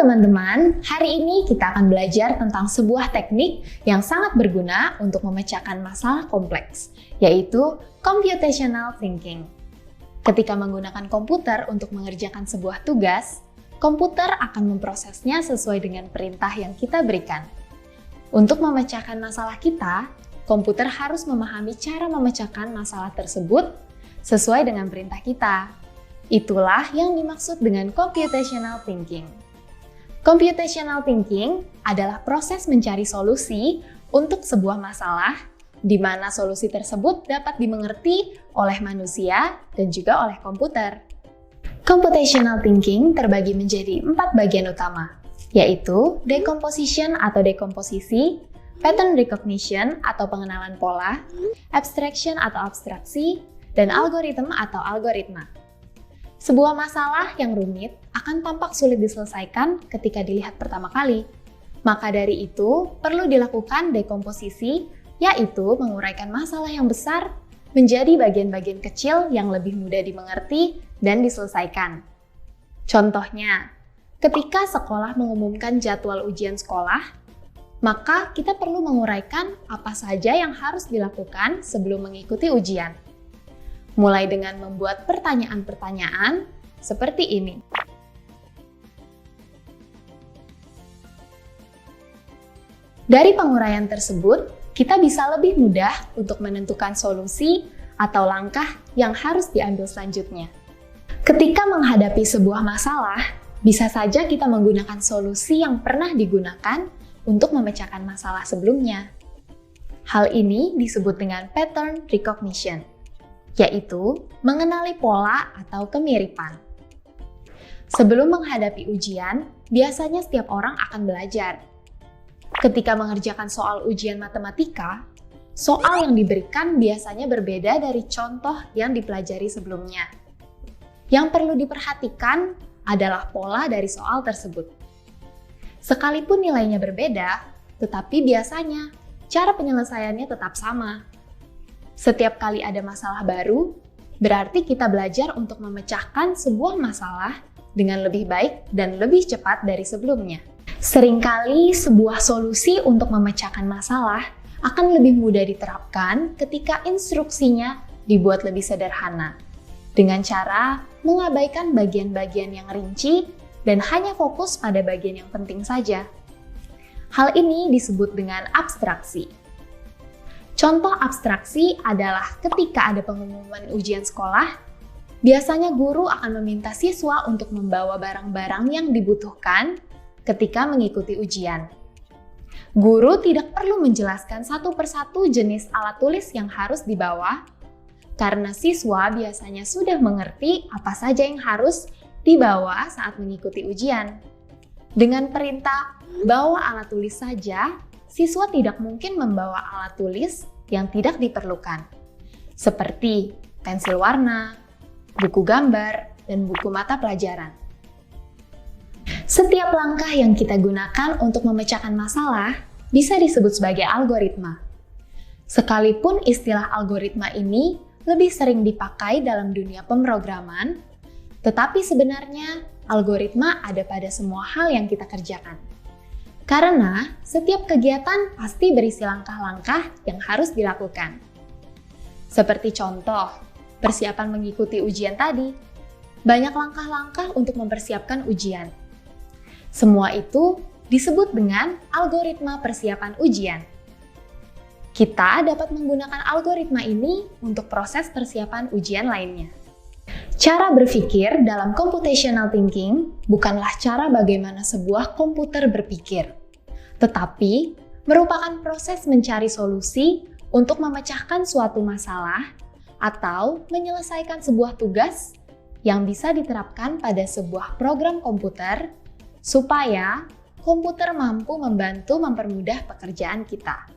teman-teman, hari ini kita akan belajar tentang sebuah teknik yang sangat berguna untuk memecahkan masalah kompleks, yaitu computational thinking. Ketika menggunakan komputer untuk mengerjakan sebuah tugas, komputer akan memprosesnya sesuai dengan perintah yang kita berikan. Untuk memecahkan masalah kita, komputer harus memahami cara memecahkan masalah tersebut sesuai dengan perintah kita. Itulah yang dimaksud dengan computational thinking. Computational thinking adalah proses mencari solusi untuk sebuah masalah di mana solusi tersebut dapat dimengerti oleh manusia dan juga oleh komputer. Computational thinking terbagi menjadi 4 bagian utama, yaitu decomposition atau dekomposisi, pattern recognition atau pengenalan pola, abstraction atau abstraksi, dan algoritma atau algoritma. Sebuah masalah yang rumit akan tampak sulit diselesaikan ketika dilihat pertama kali. Maka dari itu, perlu dilakukan dekomposisi, yaitu menguraikan masalah yang besar menjadi bagian-bagian kecil yang lebih mudah dimengerti dan diselesaikan. Contohnya, ketika sekolah mengumumkan jadwal ujian sekolah, maka kita perlu menguraikan apa saja yang harus dilakukan sebelum mengikuti ujian. Mulai dengan membuat pertanyaan-pertanyaan seperti ini. Dari penguraian tersebut, kita bisa lebih mudah untuk menentukan solusi atau langkah yang harus diambil selanjutnya. Ketika menghadapi sebuah masalah, bisa saja kita menggunakan solusi yang pernah digunakan untuk memecahkan masalah sebelumnya. Hal ini disebut dengan pattern recognition, yaitu mengenali pola atau kemiripan. Sebelum menghadapi ujian, biasanya setiap orang akan belajar. Ketika mengerjakan soal ujian matematika, soal yang diberikan biasanya berbeda dari contoh yang dipelajari sebelumnya. Yang perlu diperhatikan adalah pola dari soal tersebut. Sekalipun nilainya berbeda, tetapi biasanya cara penyelesaiannya tetap sama. Setiap kali ada masalah baru, berarti kita belajar untuk memecahkan sebuah masalah dengan lebih baik dan lebih cepat dari sebelumnya. Seringkali sebuah solusi untuk memecahkan masalah akan lebih mudah diterapkan ketika instruksinya dibuat lebih sederhana, dengan cara mengabaikan bagian-bagian yang rinci dan hanya fokus pada bagian yang penting saja. Hal ini disebut dengan abstraksi. Contoh abstraksi adalah ketika ada pengumuman ujian sekolah, biasanya guru akan meminta siswa untuk membawa barang-barang yang dibutuhkan ketika mengikuti ujian. Guru tidak perlu menjelaskan satu persatu jenis alat tulis yang harus dibawa, karena siswa biasanya sudah mengerti apa saja yang harus dibawa saat mengikuti ujian. Dengan perintah bawa alat tulis saja, siswa tidak mungkin membawa alat tulis yang tidak diperlukan, seperti pensil warna, buku gambar, dan buku mata pelajaran. Setiap langkah yang kita gunakan untuk memecahkan masalah bisa disebut sebagai algoritma. Sekalipun istilah algoritma ini lebih sering dipakai dalam dunia pemrograman, tetapi sebenarnya algoritma ada pada semua hal yang kita kerjakan. Karena setiap kegiatan pasti berisi langkah-langkah yang harus dilakukan. Seperti contoh, persiapan mengikuti ujian tadi. Banyak langkah-langkah untuk mempersiapkan ujian. Semua itu disebut dengan algoritma persiapan ujian. Kita dapat menggunakan algoritma ini untuk proses persiapan ujian lainnya. Cara berpikir dalam computational thinking bukanlah cara bagaimana sebuah komputer berpikir, tetapi merupakan proses mencari solusi untuk memecahkan suatu masalah atau menyelesaikan sebuah tugas yang bisa diterapkan pada sebuah program komputer supaya komputer mampu membantu mempermudah pekerjaan kita.